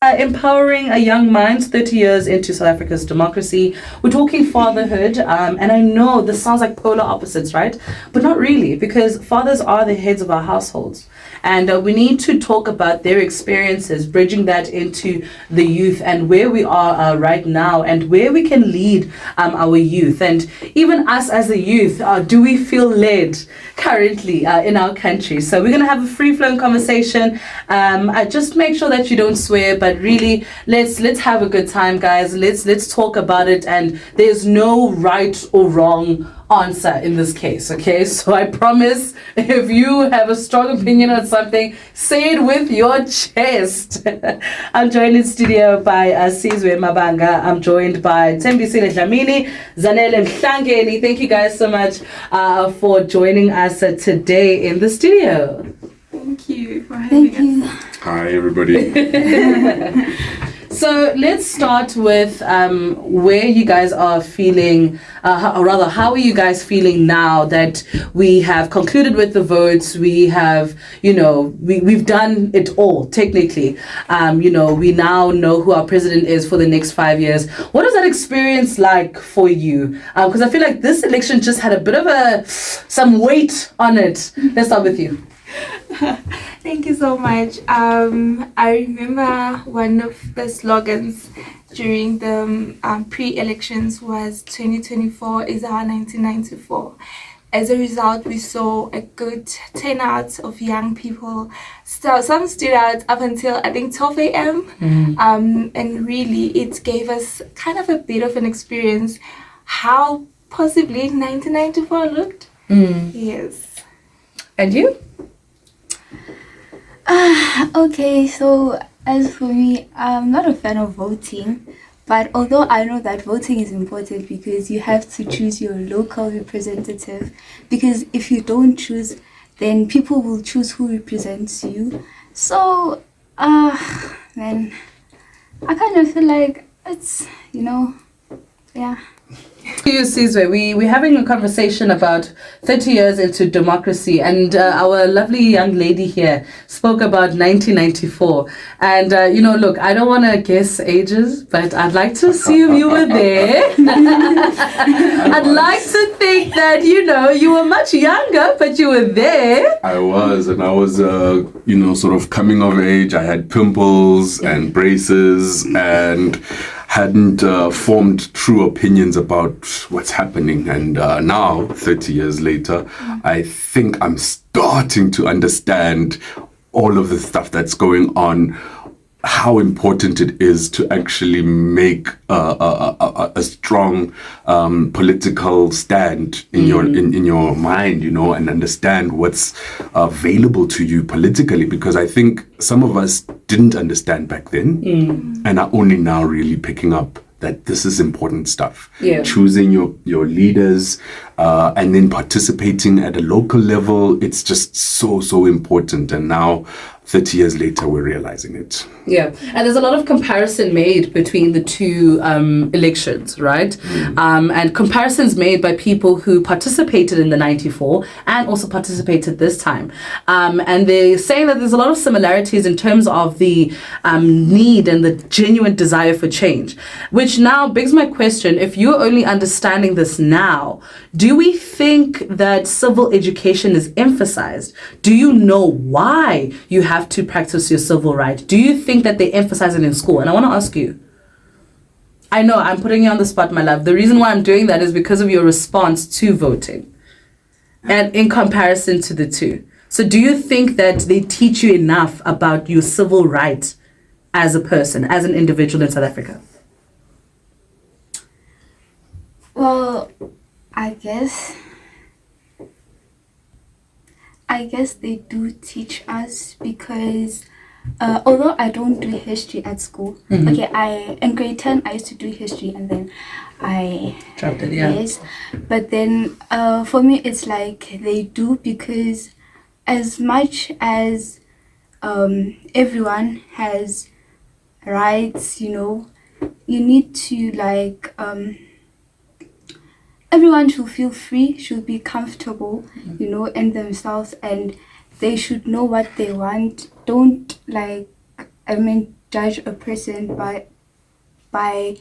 Empowering a young mind 30 years into South Africa's democracy. We're talking fatherhood, and I know this sounds like polar opposites, right? But not really, because fathers are the heads of our households. And we need to talk about their experiences, bridging that into the youth and where we are right now and where we can lead our youth. And even us as a youth, do we feel led currently in our country? So we're going to have a free-flowing conversation. Just make sure that you don't swear, but really let's have a good time, guys. Let's talk about it, and there's no right or wrong answer in this case, okay? So I promise, if you have a strong opinion on something, say it with your chest. I'm joined in studio by Sizwe Mabanga. I'm joined by Tembisile Dlamini, Zanele Mhlangeni. Thank you guys so much for joining us today in the studio. Thank you for having us. Hi, everybody. So let's start with where you guys are feeling, or rather, how are you guys feeling now that we have concluded with the votes? We have, we've done it all, technically. We now know who our president is for the next 5 years. What is that experience like for you? Because I feel like this election just had a bit of some weight on it. Let's start with you. Thank you so much. I remember one of the slogans during the pre-elections was 2024 is our 1994. As a result, we saw a good turnout of young people. So some stood out up until I think 12 a.m. And really it gave us kind of a bit of an experience how possibly 1994 looked. Yes. And you? Okay, so as for me, I'm not a fan of voting, but although I know that voting is important because you have to choose your local representative, because if you don't choose, then people will choose who represents you. So, man, I kind of feel like it's, yeah. You, Sizwe, we're having a conversation about 30 years into democracy, and our lovely young lady here spoke about 1994. And, look, I don't want to guess ages, but I'd like to assume you were there. I'd like to think that, you were much younger, but you were there. I was sort of coming of age. I had pimples and braces and hadn't formed true opinions about what's happening. And now, 30 years later, I think I'm starting to understand all of the stuff that's going on, how important it is to actually make a strong political stand in your mind, and understand what's available to you politically. Because I think some of us didn't understand back then and are only now really picking up that this is important stuff. Yeah. Choosing your leaders and then participating at a local level, it's just so important. And now 30 years later, we're realizing it. Yeah, and there's a lot of comparison made between the two elections, right? And comparisons made by people who participated in the 94 and also participated this time. And they're saying that there's a lot of similarities in terms of the need and the genuine desire for change, which now begs my question, if you're only understanding this now, do we think that civil education is emphasized? Do you know why you have to practice your civil right? Do you think that they emphasize it in school? And I want to ask you, I know I'm putting you on the spot, my love. The reason why I'm doing that is because of your response to voting and in comparison to the two. So do you think that they teach you enough about your civil right as a person, as an individual in South Africa? Well, I guess they do teach us because although I don't do history at school, in grade 10 I used to do history and then I dropped it, yeah. Yes, but then for me it's like they do, because as much as everyone has rights, you need to everyone should feel free, should be comfortable, in themselves, and they should know what they want. Don't judge a person by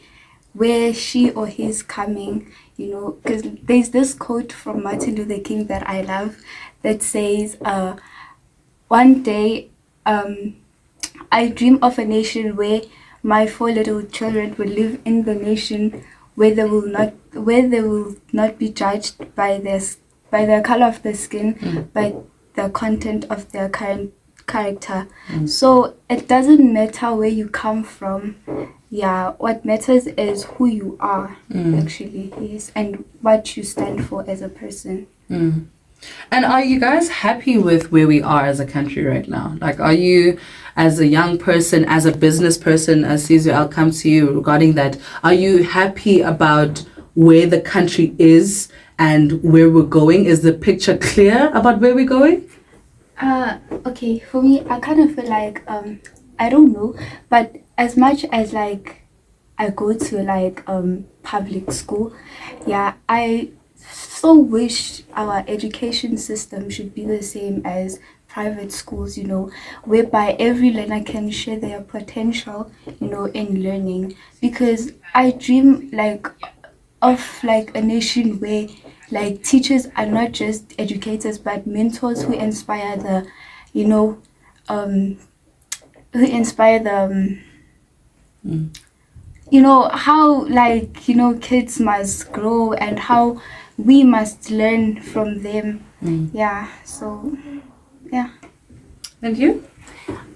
where she or he's coming, you know, because there's this quote from Martin Luther King that I love that says, one day I dream of a nation where my 4 little children will live in the nation where they will not be judged by the color of their skin, by the content of their current character. So it doesn't matter where you come from. Yeah, what matters is who you are actually, yes, and what you stand for as a person. And are you guys happy with where we are as a country right now? Like, are you, as a young person, as a business person, as Sizwe, I'll come to you regarding that, are you happy about where the country is and where we're going? Is the picture clear about where we're going? Okay, for me, I kind of feel like, I don't know, but as much as like I go to like public school, yeah, I so wish our education system should be the same as private schools, you know, whereby every learner can share their potential, you know, in learning. Because I dream like of like a nation where like teachers are not just educators but mentors who inspire the, you know, you know, how like, you know, kids must grow and how we must learn from them. Yeah, so yeah. And you?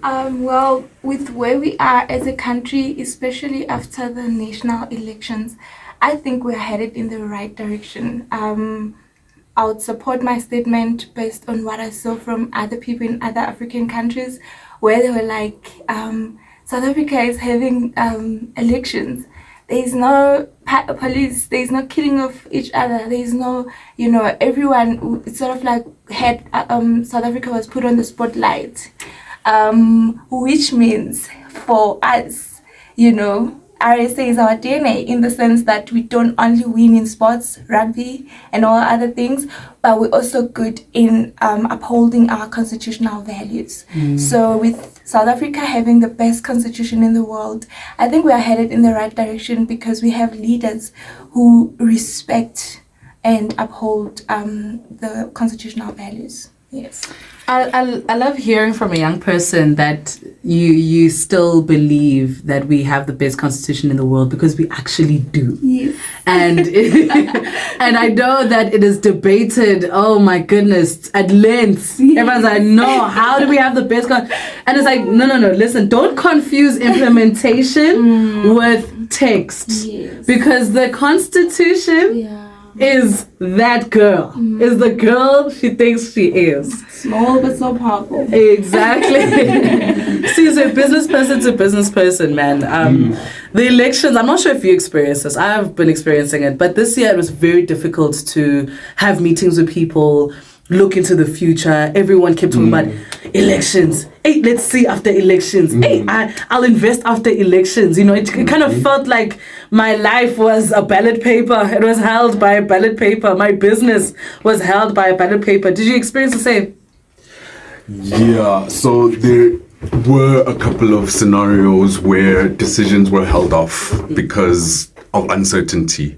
Well, with where we are as a country, especially after the national elections, I think we're headed in the right direction. I would support my statement based on what I saw from other people in other African countries, where they were like, South Africa is having elections. There's no police, there's no killing of each other, there's no, you know, everyone, it's sort of like had, South Africa was put on the spotlight, which means for us, you know, RSA is our DNA in the sense that we don't only win in sports, rugby and all other things, but we're also good in upholding our constitutional values. So with South Africa having the best constitution in the world, I think we are headed in the right direction because we have leaders who respect and uphold the constitutional values. Yes. I love hearing from a young person that you still believe that we have the best constitution in the world, because we actually do. Yes. And and I know that it is debated, oh my goodness, at length. Yes. Everyone's like, no, how do we have the best and it's like, no, listen, don't confuse implementation with text. Yes. Because the constitution is that girl. Is the girl she thinks she is. Small but so powerful. Exactly. See, so business person to business person, man. The elections, I'm not sure if you experienced this. I have been experiencing it. But this year it was very difficult to have meetings with people, look into the future. Everyone kept talking about elections. Hey, let's see after elections. Hey, I'll invest after elections. You know, it kind of felt like my life was a ballot paper. It was held by a ballot paper. My business was held by a ballot paper. Did you experience the same? Yeah, so there were a couple of scenarios where decisions were held off because of uncertainty.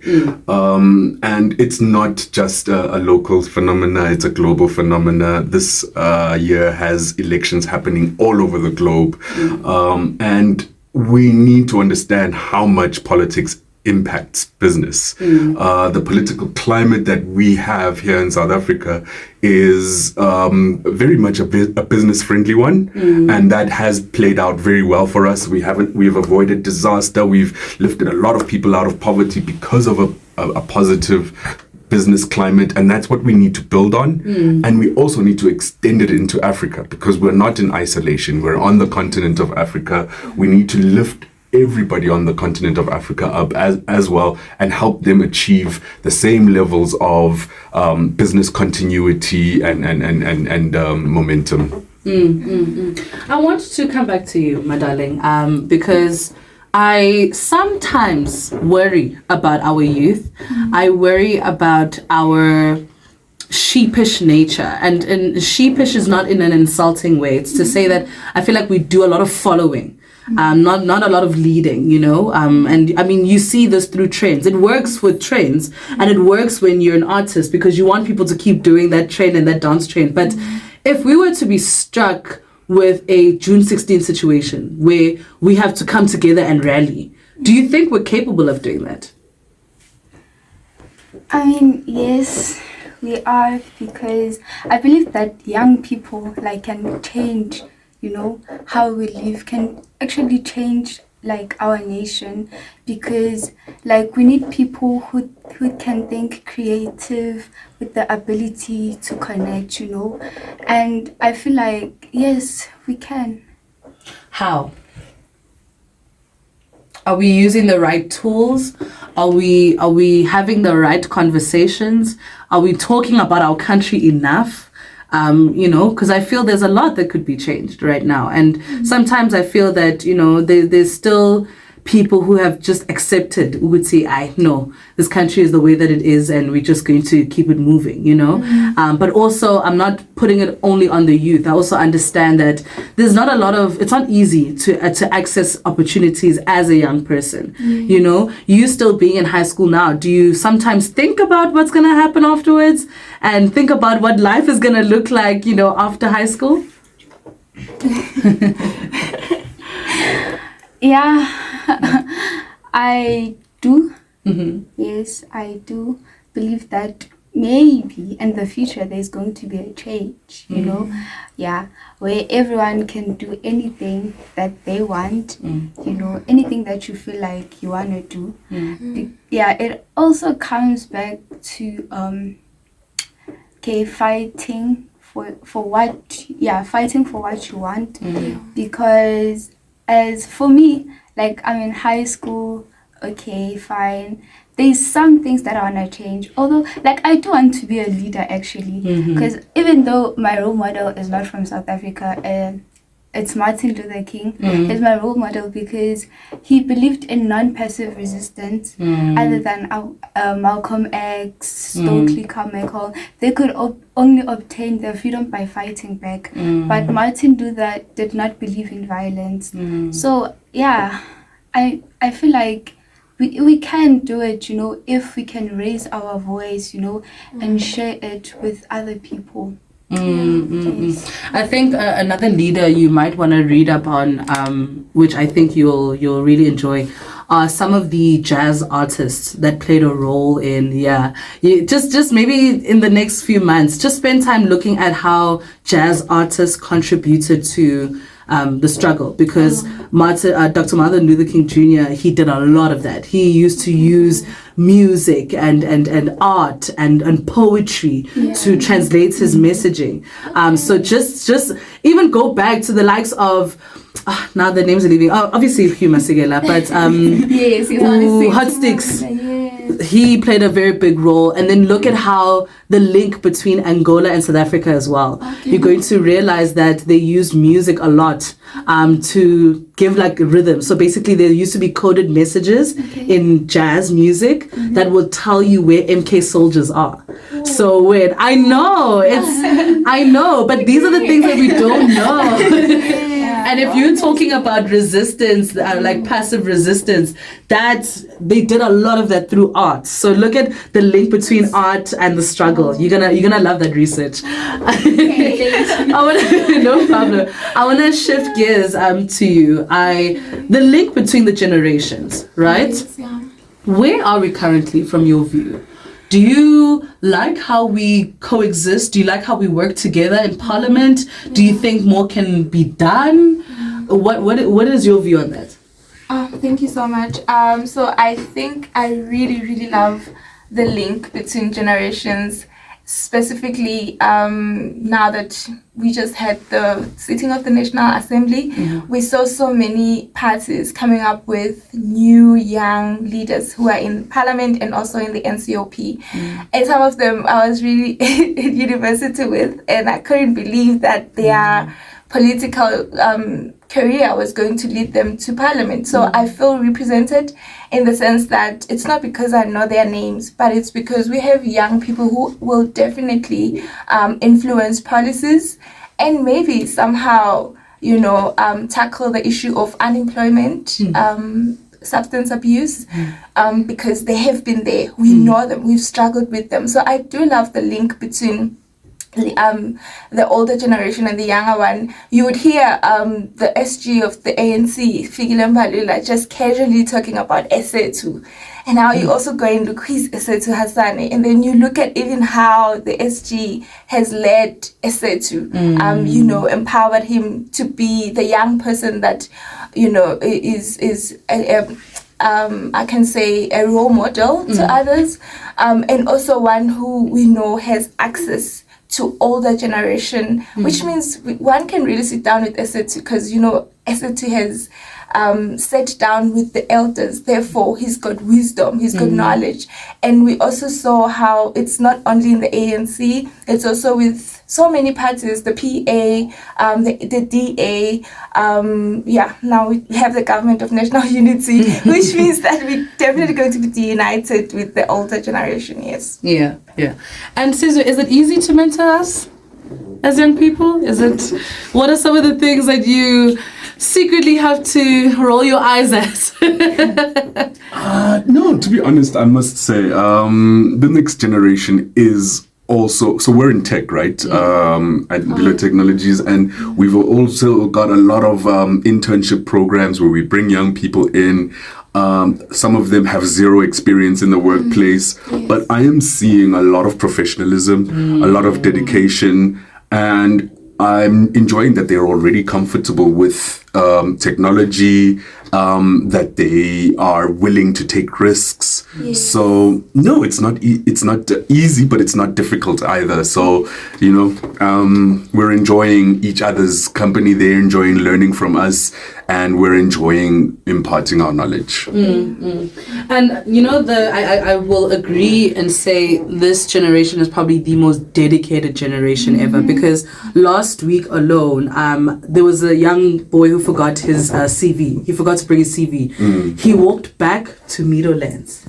And it's not just a local phenomena, it's a global phenomena. This year has elections happening all over the globe. And we need to understand how much politics impacts business. The political climate that we have here in South Africa is very much a business-friendly one, and that has played out very well for us. We've avoided disaster. We've lifted a lot of people out of poverty because of a positive business climate, and that's what we need to build on. And we also need to extend it into Africa, because we're not in isolation. We're on the continent of Africa. We need to lift everybody on the continent of Africa up as well, and help them achieve the same levels of business continuity and momentum. I want to come back to you, my darling, because I sometimes worry about our youth. I worry about our sheepish nature, and sheepish is not in an insulting way. It's to say that I feel like we do a lot of following. not a lot of leading, and I mean, you see this through trends. It works with trends, and it works when you're an artist because you want people to keep doing that trend and that dance trend. But if we were to be struck with a June 16th situation where we have to come together and rally, do you think we're capable of doing that? I mean, yes, we are, because I believe that young people can change, how we live, can actually change our nation, because we need people who can think creative, with the ability to connect, and I feel like yes, we can. How? Are we using the right tools? Are we having the right conversations? Are we talking about our country enough? Because I feel there's a lot that could be changed right now. And sometimes I feel that, there's still people who have just accepted, who would say, no, this country is the way that it is and we're just going to keep it moving, But also, I'm not putting it only on the youth. I also understand that there's not a lot of, it's not easy to access opportunities as a young person, You still being in high school now, do you sometimes think about what's going to happen afterwards and think about what life is going to look like, after high school? Yeah, I do. Yes, I do believe that maybe in the future there's going to be a change, yeah, where everyone can do anything that they want, anything that you feel like you want to do. Yeah, it also comes back to fighting for what you want, because as for me, I'm in high school, okay, fine. There's some things that I want to change. Although, I do want to be a leader, actually. Because even though my role model is not from South Africa, it's Martin Luther King. He's my role model because he believed in non-passive resistance. Other than Malcolm X, Stokely Carmichael, they could only obtain their freedom by fighting back. But Martin Luther did not believe in violence. So yeah, I feel like we can do it, if we can raise our voice, and share it with other people. Yes. I think another leader you might want to read up on, which I think you'll really enjoy, are some of the jazz artists that played a role in just maybe in the next few months, just spend time looking at how jazz artists contributed to the struggle, because Dr. Martin Luther King Jr., he did a lot of that. He used to use music and art and poetry to translate his messaging. So just even go back to the likes of now the names are leaving. Oh, obviously Hugh Masekela, but yes, Hot Sticks. He played a very big role. And then look at how the link between Angola and South Africa as well. You're going to realize that they used music a lot to give rhythm. So basically there used to be coded messages in jazz music that will tell you where MK soldiers are. So when I know, but these are the things that we don't know. And if you're talking about resistance, passive resistance, they did a lot of that through art. So look at the link between art and the struggle. You're gonna love that research. No problem. I wanna shift gears to you. The link between the generations, right? Yes, yeah. Where are we currently from your view? Do you like how we coexist? Do you like how we work together in Parliament? Do you think more can be done? What is your view on that? Thank you so much. So I think I really, really love the link between generations, specifically now that we just had the sitting of the National Assembly. We saw so many parties coming up with new young leaders who are in Parliament and also in the NCOP. And some of them I was really in university with, and I couldn't believe that their political career was going to lead them to Parliament. So I feel represented in the sense that it's not because I know their names, but it's because we have young people who will definitely influence policies and maybe somehow tackle the issue of unemployment, substance abuse, because they have been there. We know them. We've struggled with them. So I do love the link between the older generation and the younger one. You would hear the SG of the ANC, Fikile Mbalula, just casually talking about Esethu. And now you also go and look, who's Esethu Hasane? And then you look at even how the SG has led Esethu, empowered him to be the young person that, is I can say a role model to others, and also one who we know has access to older generation, which means one can really sit down with Esethu, because Esethu has sat down with the elders, therefore he's got wisdom, he's got knowledge. And we also saw how it's not only in the ANC, it's also with so many parties, the PA, the DA, now we have the Government of National Unity, which means that we're definitely going to be united with the older generation, yes. Yeah. And Sizwe, is it easy to mentor us as young people? What are some of the things that you secretly have to roll your eyes at? No, to be honest, I must say, the next generation is also, so we're in tech, right? At Bilo Technologies, and we've also got a lot of internship programs where we bring young people in. Some of them have zero experience in the workplace, but I am seeing a lot of professionalism, a lot of dedication, and I'm enjoying that they're already comfortable with technology, that they are willing to take risks. Yes. So no, it's not easy, but it's not difficult either. So we're enjoying each other's company. They're enjoying learning from us, and we're enjoying imparting our knowledge. And I will agree and say this generation is probably the most dedicated generation ever, because last week alone, there was a young boy who forgot his CV. He forgot to bring his CV. He walked back to Meadowlands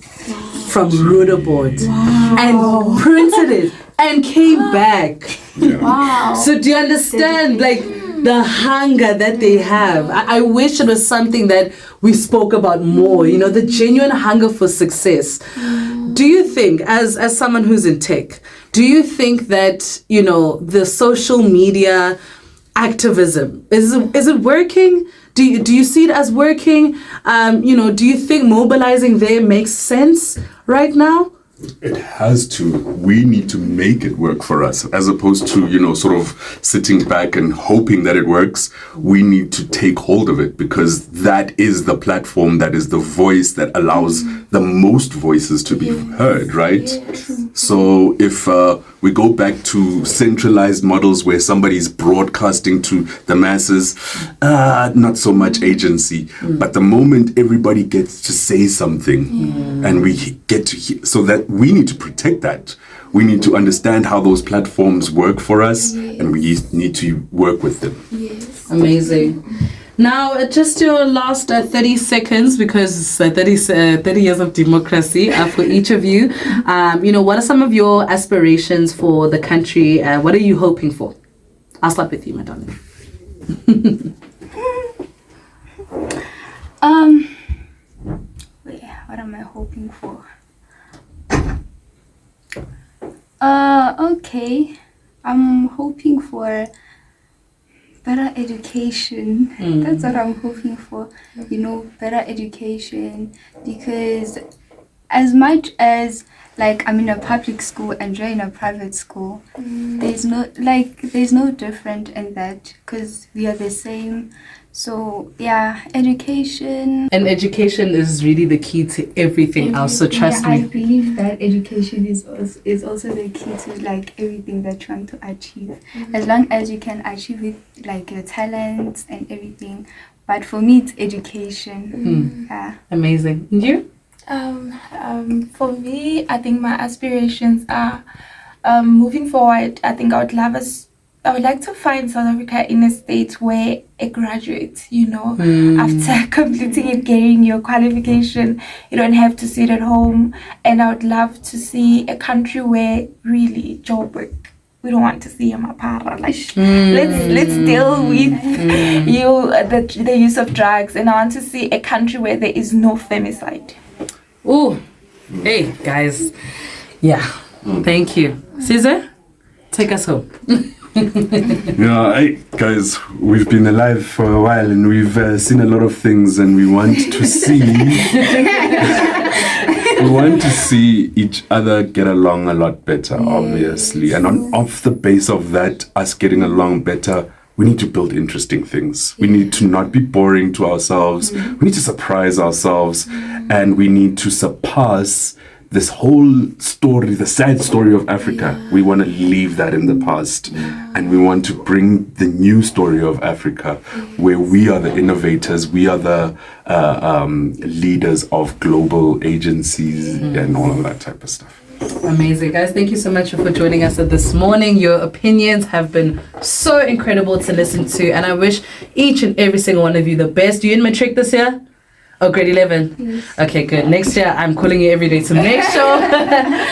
from Rudderboard and printed it and came back. Yeah. Wow. So do you understand, the hunger that they have? I wish it was something that we spoke about more, the genuine hunger for success. Do you think, as someone who's in tech, do you think that, the social media activism, is it working? Do you see it as working? Do you think mobilizing there makes sense right now? It has to. We need to make it work for us, as opposed to, sort of sitting back and hoping that it works. We need to take hold of it, because that is the platform, that is the voice that allows the most voices to be heard, right? Yes. So if we go back to centralized models where somebody's broadcasting to the masses, not so much agency. But the moment everybody gets to say something, and we get to hear, so that we need to protect that. We need to understand how those platforms work for us, and we need to work with them. Yes. Amazing. Now, just your last 30 seconds, because 30 years of democracy for each of you. What are some of your aspirations for the country? What are you hoping for? I'll start with you, my darling. What am I hoping for? Okay. I'm hoping for better education. That's what I'm hoping for. Better education, because as much as I'm in a public school and you're in a private school, there's no different in that, because we are the same. So education. And education is really the key to everything else. So trust I me. believe that education is also the key to everything that you're trying to achieve. As long as you can achieve it, your talents and everything. But for me, it's education. Yeah. Amazing. And you? For me, I think my aspirations are moving forward. I think I would like to find South Africa in a state where a graduate, after completing and getting your qualification, you don't have to sit at home. And I would love to see a country where really job work we don't want to see a mapara. Like, let's deal with the use of drugs. And I want to see a country where there is no femicide. Oh, hey, guys. Yeah, thank you. Caesar, take us home. Yeah, hey, guys, we've been alive for a while and we've seen a lot of things, and we want to see we want to see each other get along a lot better, obviously. And off the base of that, us getting along better, we need to build interesting things. We need to not be boring to ourselves. We need to surprise ourselves, and we need to surpass this whole story, the sad story of Africa. We want to leave that in the past, and we want to bring the new story of Africa, where we are the innovators, we are the leaders of global agencies and all of that type of stuff. Amazing, guys. Thank you so much for joining us this morning. Your opinions have been so incredible to listen to, and I wish each and every single one of you the best. You in matric this year? Oh, grade 11? Yes. Okay, good. Next year, I'm calling you every day to make sure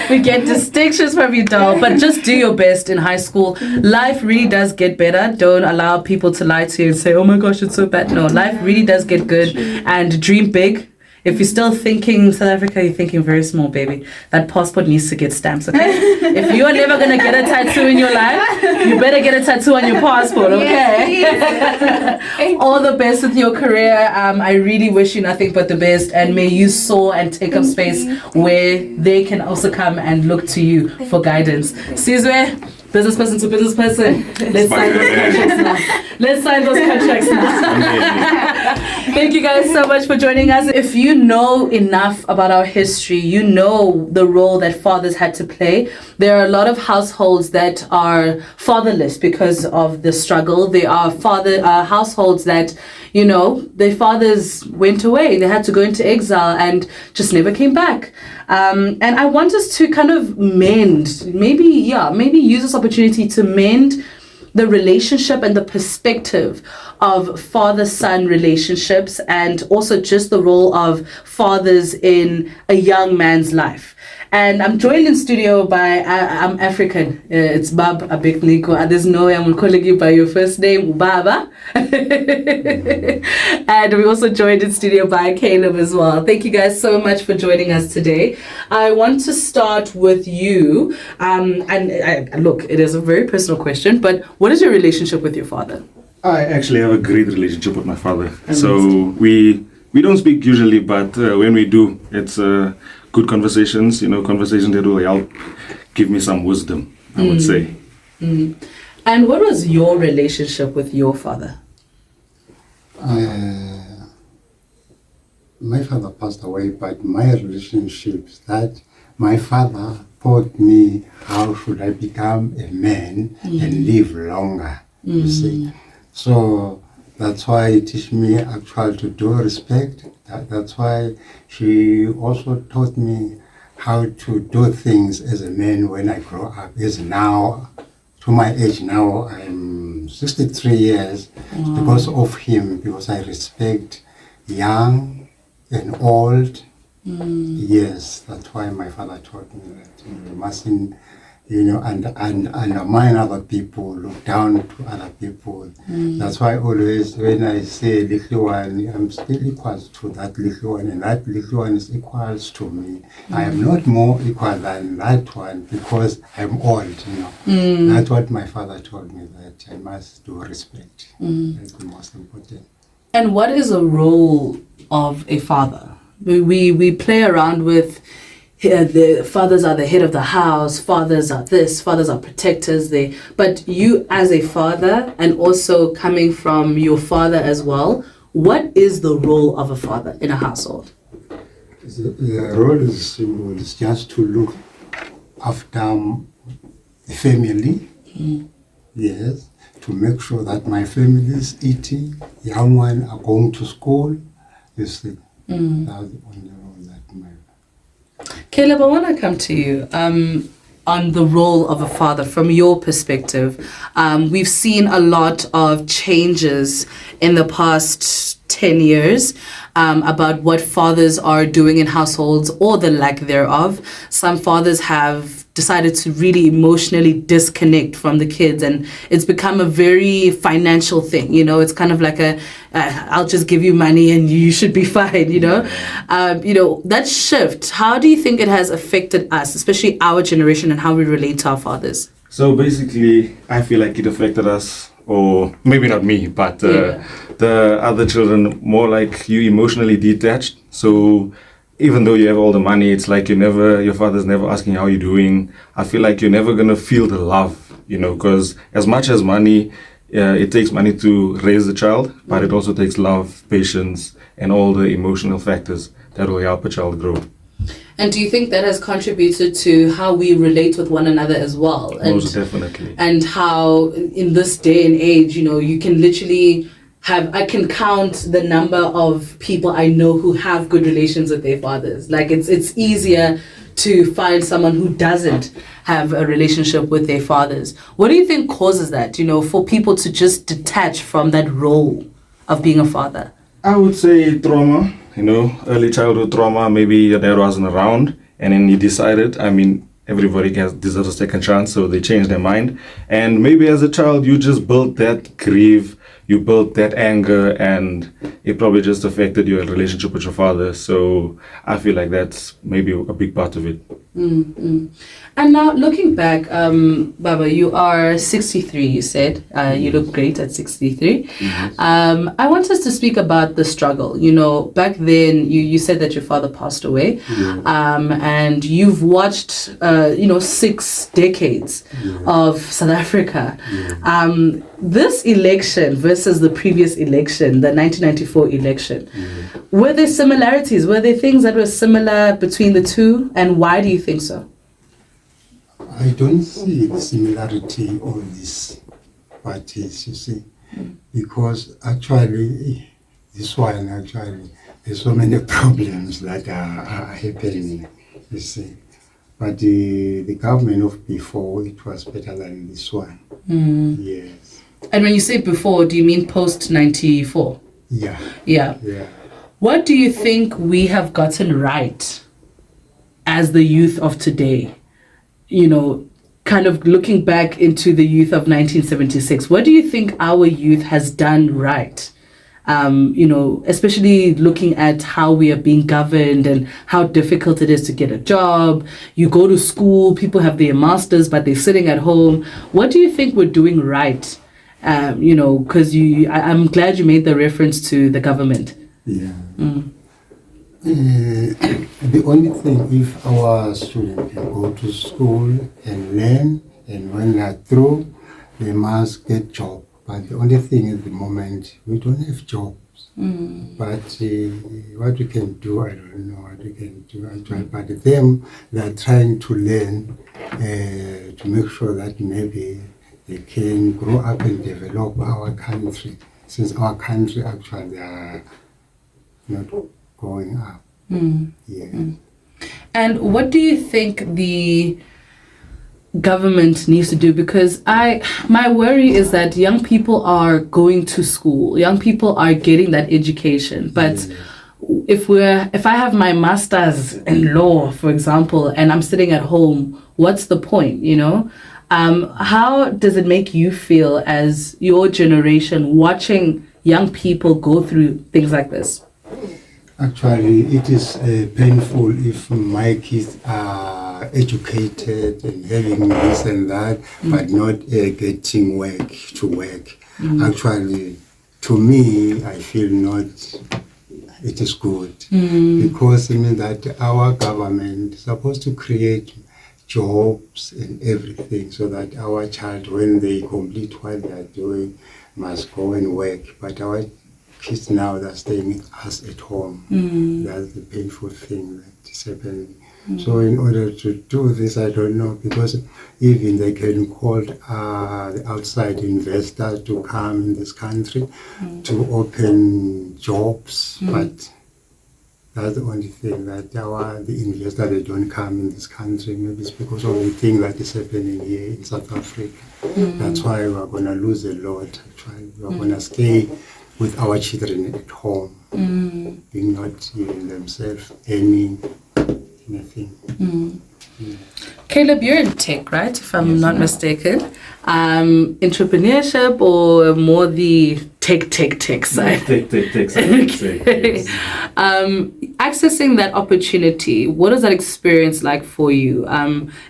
we get distinctions from you, doll. But just do your best in high school. Life really does get better. Don't allow people to lie to you and say, oh my gosh, it's so bad. No, life really does get good. And dream big. If you're still thinking South Africa, you're thinking very small, baby. That passport needs to get stamps, okay? If you are never going to get a tattoo in your life, you better get a tattoo on your passport, okay? Yes. All the best with your career. I really wish you nothing but the best, and may you soar and take up space where they can also come and look to you for guidance. Sizwe, business person to business person. Let's sign those contracts now. Let's sign those contracts now. Thank you guys so much for joining us. If you know enough about our history, you know the role that fathers had to play. There are a lot of households that are fatherless because of the struggle. There are households that, you know, their fathers went away. They had to go into exile and just never came back. And I want us to kind of mend, maybe use this opportunity to mend the relationship and the perspective of father-son relationships, and also just the role of fathers in a young man's life. And I'm joined in studio by, I'm African, it's Bab Abekniko. There's no way I'm calling you by your first name, Baba. And we also joined in studio by Caleb as well. Thank you guys so much for joining us today. I want to start with you. Look, it is a very personal question, but what is your relationship with your father? I actually have a great relationship with my father. Amazing. So we don't speak usually, but when we do, it's good conversations, conversations that will help give me some wisdom, I would say. Mm. And what was your relationship with your father? My father passed away, but my relationship is that my father taught me how should I become a man and live longer, you see. So that's why he teach me actually to do respect. That's why she also taught me how to do things as a man when I grow up. As now, to my age now, I'm 63 years because of him, because I respect young and old. Yes, that's why my father taught me that you mustn't, undermine other people, look down to other people. That's why always when I say little one, I'm still equal to that little one, and that little one is equals to me. I am not more equal than that one because I'm old, That's what my father told me, that I must do respect. That's the most important. And what is the role of a father? We play around with the fathers are the head of the house, fathers are this, fathers are protectors. But you as a father, and also coming from your father as well, what is the role of a father in a household? The role is simple. It's just to look after the family. Yes, to make sure that my family is eating, young ones are going to school. You see, that's the only role that my... Caleb, I want to come to you on the role of a father from your perspective. We've seen a lot of changes in the past 10 years about what fathers are doing in households or the lack thereof. Some fathers have decided to really emotionally disconnect from the kids, and it's become a very financial thing. You know, it's kind of like I'll just give you money and you should be fine. You know, that shift. How do you think it has affected us, especially our generation, and how we relate to our fathers? So basically, I feel like it affected us, or maybe not me, but the other children, more like you emotionally detached. So even though you have all the money, it's like your father's never asking how you're doing. I feel like you're never going to feel the love, because as much as money, it takes money to raise a child, but it also takes love, patience, and all the emotional factors that will help a child grow. And do you think that has contributed to how we relate with one another as well? Most definitely. And how in this day and age, you can literally I can count the number of people I know who have good relations with their fathers. Like it's easier to find someone who doesn't have a relationship with their fathers. What do you think causes that, for people to just detach from that role of being a father? I would say trauma. Early childhood trauma. Maybe your dad wasn't around, and then you decided, everybody deserves a second chance, so they changed their mind. And maybe as a child, you just built that grief, you built that anger, and it probably just affected your relationship with your father. So I feel like that's maybe a big part of it. Mm-hmm. And now looking back, Baba, you are 63, you said. You look great at 63. Mm-hmm. I want us to speak about the struggle. Back then, you said that your father passed away. Yeah. And you've watched, 6 decades of South Africa. Yeah. This election versus the previous election, the 1994 election, were there similarities? Were there things that were similar between the two? And why do you think so? I don't see the similarity of these parties, you see, because actually, there's so many problems that are happening, you see. But the government of before, it was better than this one. Yes. And when you say before, do you mean post 94? Yeah. Yeah. Yeah. What do you think we have gotten right as the youth of today? Kind of looking back into the youth of 1976, what do you think our youth has done right? Especially looking at how we are being governed and how difficult it is to get a job. You go to school, people have their masters, but they're sitting at home. What do you think we're doing right? Because I'm glad you made the reference to the government. Yeah. The only thing, if our students can go to school and learn, and when they're through, they must get job. But the only thing at the moment, we don't have jobs. But what we can do, I don't know what we can do actually. But them, they're trying to learn to make sure that maybe they can grow up and develop our country. Since our country actually are not going up. Yeah. And what do you think the government needs to do? Because my worry is that young people are going to school, young people are getting that education, but if I have my master's in law, for example, and I'm sitting at home, what's the point? How does it make you feel as your generation watching young people go through things like this? Actually, it is painful if my kids are educated and having this and that, but not getting work. Actually, to me, I feel not. It is good because it means that our government is supposed to create jobs and everything so that our child, when they complete what they are doing, must go and work. But our kids now, they're staying with us at home. That's the painful thing that is happening. So in order to do this, I don't know, because even they can call the outside investors to come in this country to open jobs, but that's the only thing that the investors, they don't come in this country. Maybe it's because of the thing that is happening here in South Africa. That's why we're going to lose a lot, actually. We're going to stay with our children at home, being not even themselves anything. Caleb, you're in tech, right? If I'm not mistaken. Entrepreneurship or more the tech side? Tech side. Okay. Accessing that opportunity, what was that experience like for you?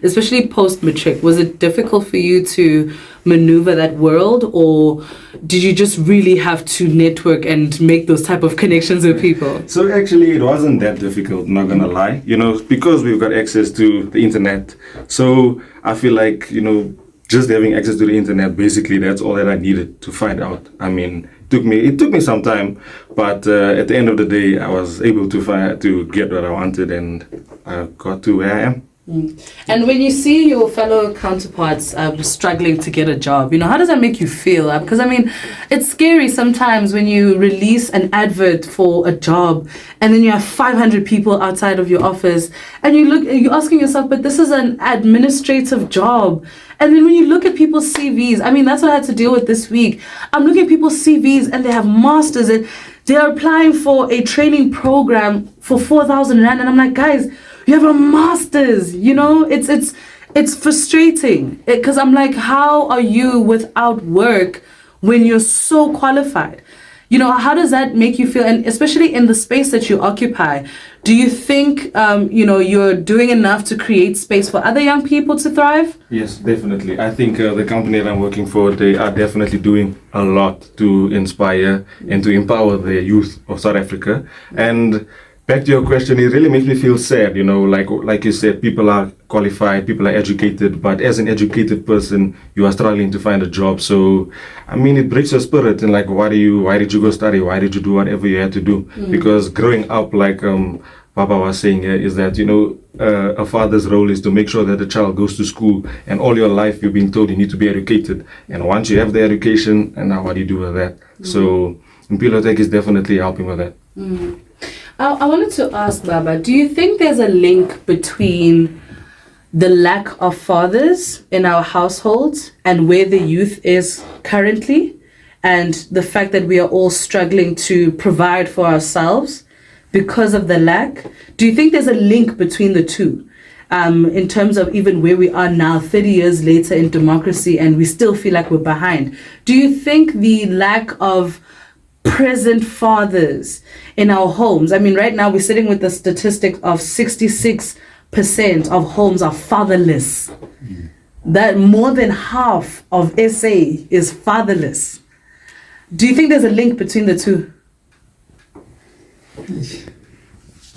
Especially post-matric, was it difficult for you to maneuver that world, or did you just really have to network and make those type of connections with people? So actually, it wasn't that difficult, not gonna lie. Because we've got access to the internet. So I feel like, just having access to the internet, basically, that's all that I needed to find out. I mean, it took me some time, but at the end of the day, I was able to get what I wanted, and I got to where I am. And when you see your fellow counterparts struggling to get a job, how does that make you feel? Because it's scary sometimes when you release an advert for a job and then you have 500 people outside of your office and you're asking yourself, but this is an administrative job. And then when you look at people's CVs, that's what I had to deal with this week. I'm looking at people's CVs and they have masters and they're applying for a training program for 4,000 Rand. And I'm like, guys, you have a master's, it's frustrating because I'm like, how are you without work when you're so qualified? How does that make you feel? And especially in the space that you occupy, do you think, you're doing enough to create space for other young people to thrive? Yes, definitely. I think the company that I'm working for, they are definitely doing a lot to inspire and to empower the youth of South Africa. And back to your question, it really makes me feel sad, like you said, people are qualified, people are educated, but as an educated person, you are struggling to find a job. So, it breaks your spirit and why did you go study? Why did you do whatever you had to do? Because growing up, like Papa was saying here, is that, a father's role is to make sure that the child goes to school, and all your life you've been told you need to be educated. And once you have the education, and now what do you do with that? So, Impilo Tech is definitely helping with that. I wanted to ask Baba, do you think there's a link between the lack of fathers in our households and where the youth is currently, and the fact that we are all struggling to provide for ourselves because of the lack? Do you think there's a link between the two in terms of even where we are now 30 years later in democracy and we still feel like we're behind? Do you think the lack of present fathers in our homes, right now we're sitting with the statistic of 66% of homes are fatherless. That more than half of SA is fatherless. Do you think there's a link between the two?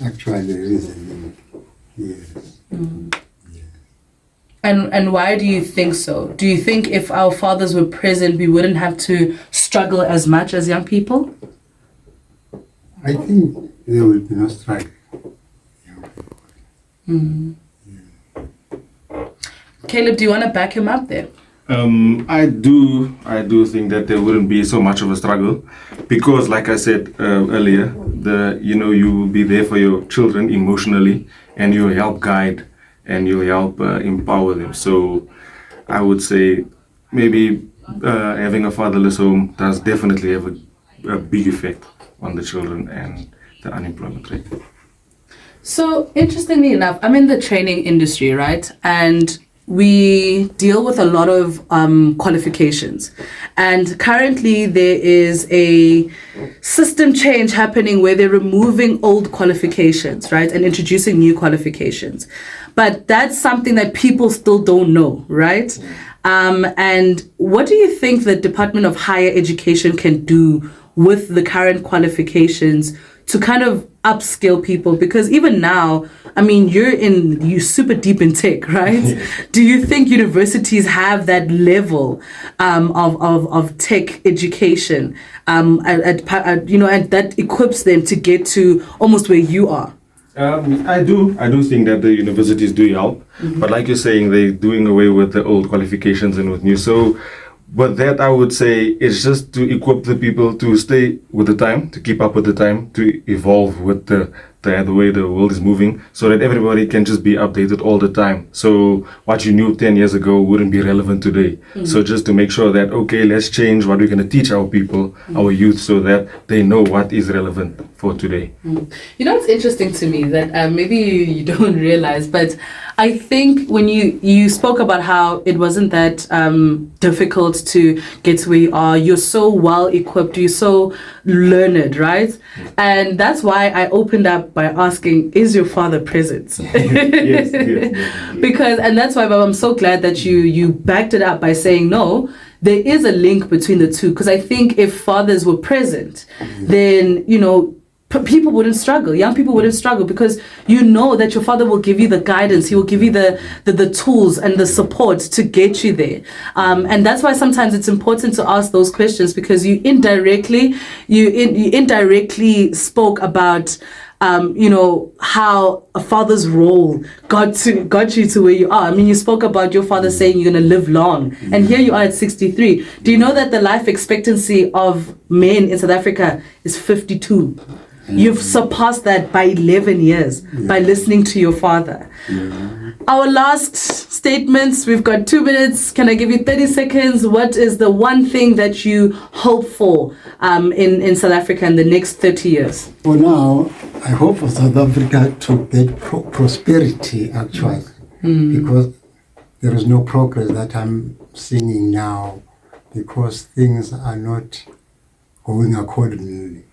Actually, there is a link. Yes. And why do you think so? Do you think if our fathers were present, we wouldn't have to struggle as much as young people? I think there will be no struggle. Caleb, do you want to back him up there? I do think that there wouldn't be so much of a struggle, because like I said earlier, you will be there for your children emotionally, and you'll help guide and you'll help empower them. So I would say maybe having a fatherless home does definitely have a big effect on the children and the unemployment rate. So interestingly enough, I'm in the training industry, right? And we deal with a lot of qualifications. And currently there is a system change happening where they're removing old qualifications, right? And introducing new qualifications. But that's something that people still don't know, right? And what do you think the Department of Higher Education can do with the current qualifications to kind of upskill people? Because even now, you're super deep in tech, right? Do you think universities have that level of tech education, and that equips them to get to almost where you are? I do think that the universities do help, but like you're saying, they're doing away with the old qualifications and with new. So, but that I would say is just to equip the people to stay with the time, to keep up with the time, to evolve with the the way the world is moving, so that everybody can just be updated all the time. So what you knew 10 years ago wouldn't be relevant today. So just to make sure that, okay, let's change what we're going to teach our people, our youth, so that they know what is relevant for today. You know, it's interesting to me that maybe you don't realize, but I think when you spoke about how it wasn't that difficult to get to where you are, you're so well equipped, you're so learned, right? And that's why I opened up by asking, is your father present? Yes. Because, and that's why I'm so glad that you backed it up by saying, no, there is a link between the two. Because I think if fathers were present, then, you know, people wouldn't struggle, young people wouldn't struggle, because you know that your father will give you the guidance, he will give you the tools and the support to get you there. And that's why sometimes it's important to ask those questions, because you indirectly spoke about you know, how a father's role got you to where you are. I mean, you spoke about your father saying you're going to live long, and here you are at 63. Do you know that the life expectancy of men in South Africa is 52? You've surpassed that by 11 years by listening to your father. Our last statements, we've got 2 minutes. Can I give you 30 seconds? What is the one thing that you hope for in South Africa in the next 30 years? For now, I hope for South Africa to get prosperity, actually, because there is no progress that I'm seeing now, because things are not going accordingly.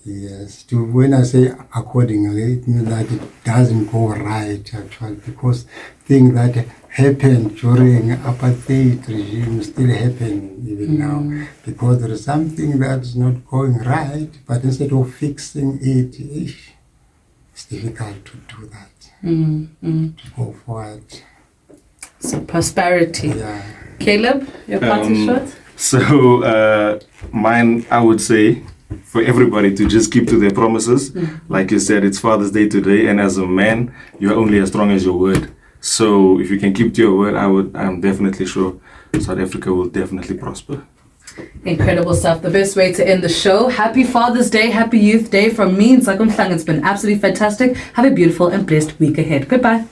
Yes, when I say accordingly, it means that it doesn't go right, actually, because things that happened during apartheid regime still happen even now, because there is something that's not going right, but instead of fixing it, it's difficult to do that, to go forward. So prosperity. Yeah. Caleb, your parting shot? So mine, I would say, for everybody to just keep to their promises. Like you said, it's Father's Day today, and as a man, you're only as strong as your word. So if you can keep to your word, I'm definitely sure South Africa will definitely prosper. Incredible stuff. The best way to end the show. Happy Father's Day, happy Youth Day from me and Sakon Klang. It's been absolutely fantastic. Have a beautiful and blessed week ahead. Goodbye.